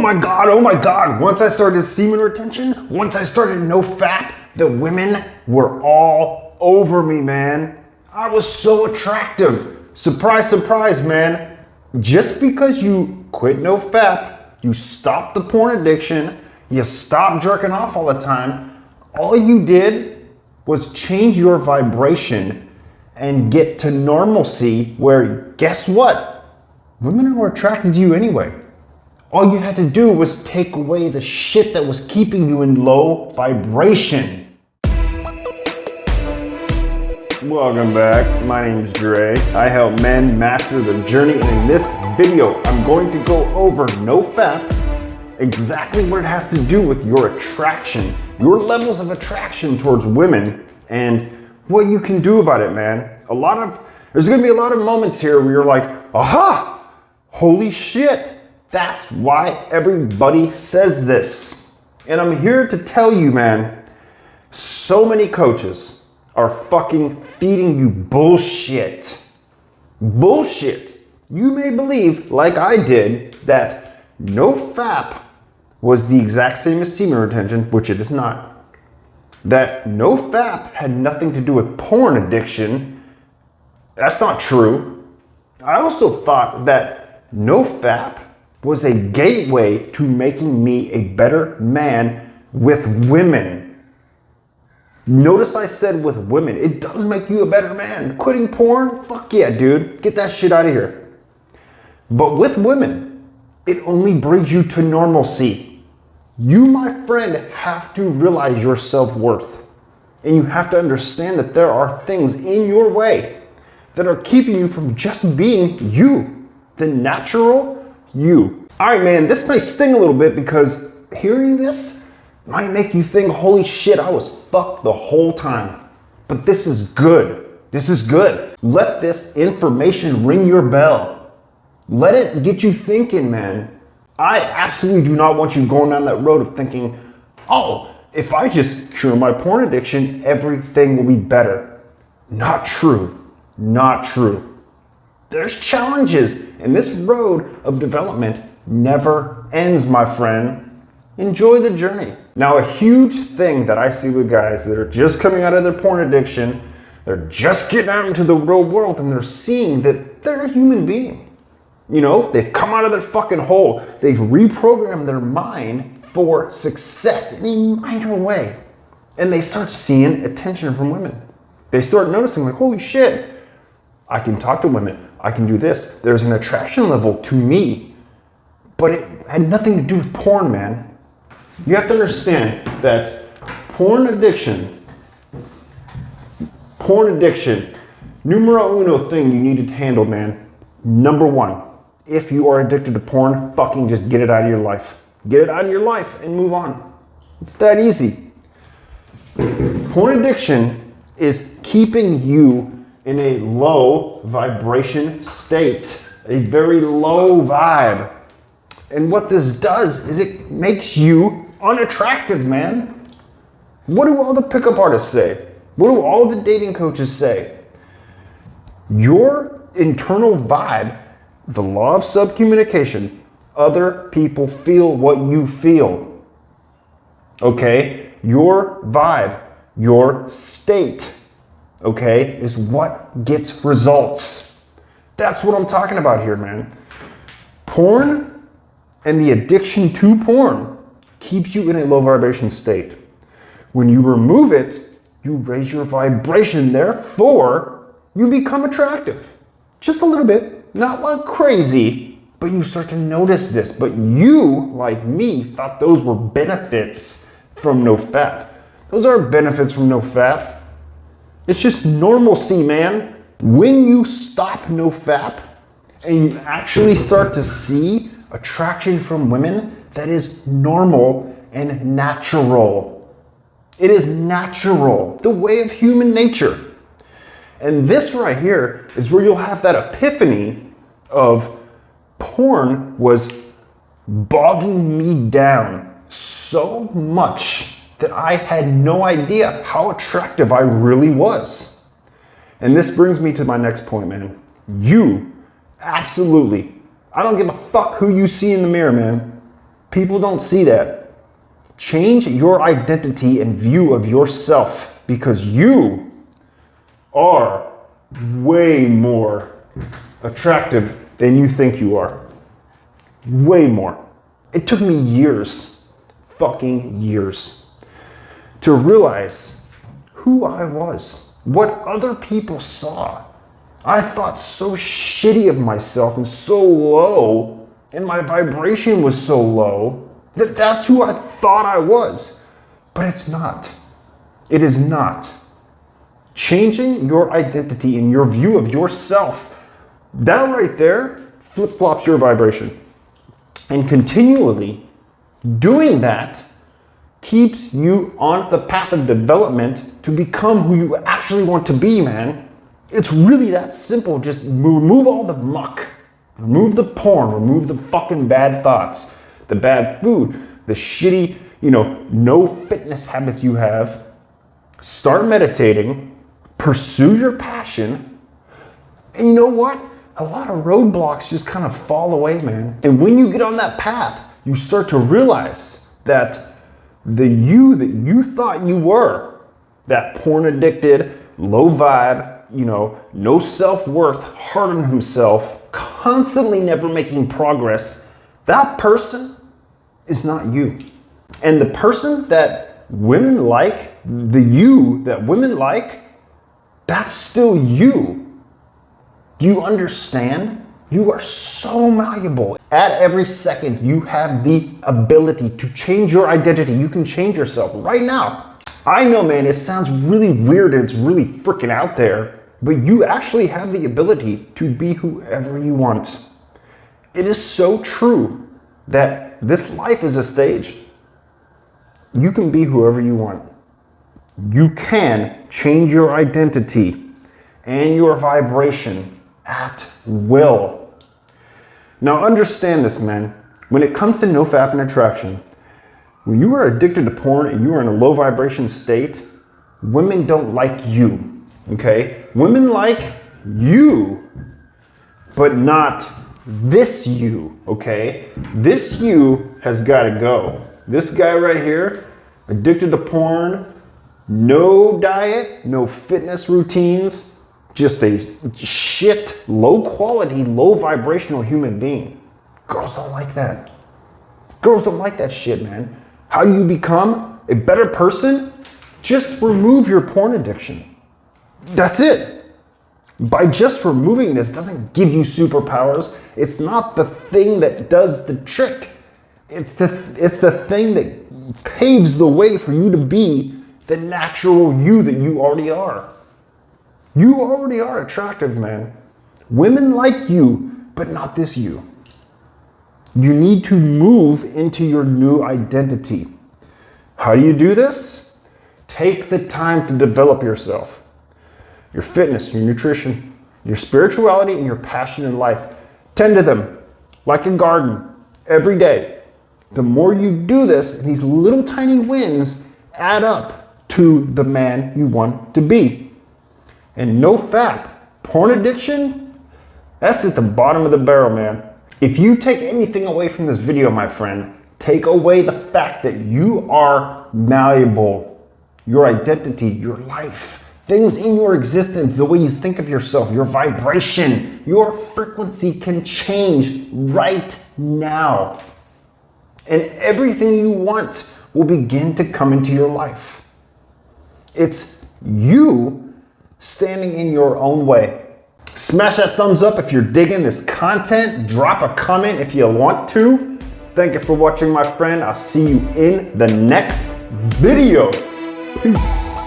oh my God. Once I started semen retention, once I started nofap, the women were all over me, man. I was so attractive. Surprise, surprise, man. Just because you quit nofap, you stopped the porn addiction, you stopped jerking off all the time, all you did was change your vibration and get to normalcy where, guess what? Women are attracted to you anyway. All you had to do was take away the shit that was keeping you in low vibration. Welcome back. My name is Dre. I help men master the journey, and in this video, I'm going to go over nofap, exactly what it has to do with your attraction, your levels of attraction towards women, and what you can do about it, man. There's gonna be a lot of moments here where you're like, aha, holy shit. That's why everybody says this. And I'm here to tell you, man, so many coaches are fucking feeding you bullshit. Bullshit. You may believe, like I did, that nofap was the exact same as semen retention, which it is not. That nofap had nothing to do with porn addiction. That's not true. I also thought that nofap was a gateway to making me a better man with women. Notice I said with women. It does make you a better man. Quitting porn? Fuck yeah, dude. Get that shit out of here. But with women, it only brings you to normalcy. You, my friend, have to realize your self-worth. And you have to understand that there are things in your way that are keeping you from just being you, the natural you. All right, man, this may sting a little bit because hearing this might make you think, holy shit, I was fucked the whole time. But this is good. This is good. Let this information ring your bell. Let it get you thinking, man. I absolutely do not want you going down that road of thinking, oh, if I just cure my porn addiction, everything will be better. Not true. Not true. There's challenges, and this road of development never ends, my friend. Enjoy the journey. Now, a huge thing that I see with guys that are just coming out of their porn addiction, they're just getting out into the real world, and they're seeing that they're a human being. You know, they've come out of their fucking hole. They've reprogrammed their mind for success in a minor way. And they start seeing attention from women. They start noticing, like, holy shit, I can talk to women. I can do this. There's an attraction level to me, but it had nothing to do with porn, man. You have to understand that porn addiction, numero uno thing you need to handle, man. Number one, if you are addicted to porn, fucking just get it out of your life. Get it out of your life and move on. It's that easy. Porn addiction is keeping you in a low vibration state, a very low vibe. And what this does is it makes you unattractive, man. What do all the pickup artists say? What do all the dating coaches say? Your internal vibe, the law of subcommunication, other people feel what you feel. Okay? Your vibe, your state, okay, is what gets results. That's what I'm talking about here, man. Porn and the addiction to porn keeps you in a low vibration state. When you remove it, you raise your vibration, therefore, you become attractive. Just a little bit, not like crazy, but you start to notice this. But you, like me, thought those were benefits from nofap. Those aren't benefits from nofap. It's just normalcy, man. When you stop nofap and you actually start to see attraction from women, that is normal and natural. It is natural, the way of human nature. And this right here is where you'll have that epiphany of porn was bogging me down so much that I had no idea how attractive I really was. And this brings me to my next point, man. You, absolutely, I don't give a fuck who you see in the mirror, man. People don't see that. Change your identity and view of yourself, because you are way more attractive than you think you are. Way more. It took me years, fucking years, to realize who I was, what other people saw. I thought so shitty of myself and so low, and my vibration was so low that that's who I thought I was. But it's not. It is not. Changing your identity and your view of yourself, that right there flip-flops your vibration. And continually doing that keeps you on the path of development to become who you actually want to be, man. It's really that simple. Just remove all the muck. Remove the porn. Remove the fucking bad thoughts, the bad food, the shitty, no fitness habits you have. Start meditating. Pursue your passion. And you know what? A lot of roadblocks just kind of fall away, man. And when you get on that path, you start to realize that the you that you thought you were, that porn addicted, low vibe, no self-worth, hard on himself, constantly never making progress, that person is not you. And the person that women like, the you that women like, that's still you. Do you understand? You are so malleable. At every second, you have the ability to change your identity. You can change yourself right now. I know, man, it sounds really weird and it's really freaking out there, but you actually have the ability to be whoever you want. It is so true that this life is a stage. You can be whoever you want. You can change your identity and your vibration at will. Now understand this, man. When it comes to nofap and attraction, when you are addicted to porn and you are in a low vibration state, women don't like you, okay? Women like you, but not this you, okay? This you has got to go. This guy right here, addicted to porn, no diet, no fitness routines, just a shit, low quality, low vibrational human being. Girls don't like that. Girls don't like that shit, man. How do you become a better person? Just remove your porn addiction. That's it. By just removing this doesn't give you superpowers. It's not the thing that does the trick. It's the thing that paves the way for you to be the natural you that you already are. You already are attractive, man. Women like you, but not this you. You need to move into your new identity. How do you do this? Take the time to develop yourself. Your fitness, your nutrition, your spirituality, and your passion in life. Tend to them like a garden every day. The more you do this, these little tiny wins add up to the man you want to be. And nofap, porn addiction, that's at the bottom of the barrel, man. If you take anything away from this video, my friend, take away the fact that you are malleable. Your identity, your life, things in your existence, the way you think of yourself, your vibration, your frequency can change right now. And everything you want will begin to come into your life. It's you standing in your own way. Smash that thumbs up if you're digging this content. Drop a comment if you want to. Thank you for watching, my friend. I'll see you in the next video. Peace.